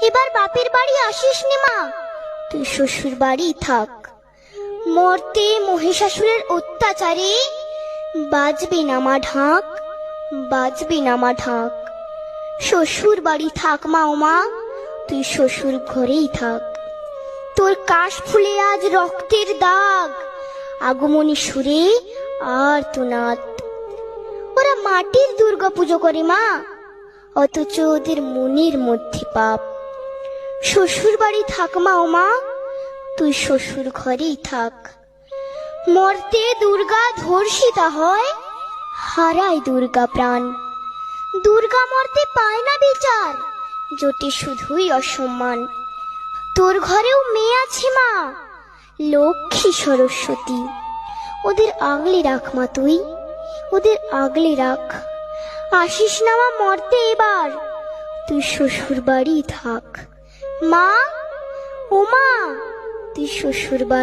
এবার বাপের বাড়ি আসিস নে মা, তুই শ্বশুর বাড়ি থাক। মর্তে মহিষাসুরের অত্যাচারে বাজবে না মা ঢাক, বাজবে না মা ঢাক। শ্বশুর বাড়ি থাক মা ও মা, তুই শ্বশুর ঘরেই থাক। তোর কাশ ফুলে আজ রক্তের দাগ, আগমনী সুরে আর তোনাদ। ওরা মাটির দুর্গা পুজো করে মা, অথচ ওদের মনের মধ্যে পাপ। শ্বশুর বাড়ি থাক মা ও মা, তুই শ্বশুর ঘরেই থাক। মর্তে দুর্গা ধর্ষিতা হয়, হারায় দুর্গা প্রাণ। দুর্গা মর্তে পায় না বিচার, জোটে শুধুই অসম্মান। তোর ঘরেও মেয়ে আছে মা, লক্ষ্মী সরস্বতী, ওদের আগলে রাখ মা তুই, ওদের আগলে রাখ। আসিস না মা মর্তে এবার, তুই শ্বশুর বাড়ি থাক। মা ও মা, তুই শ্বশুর বাড়ি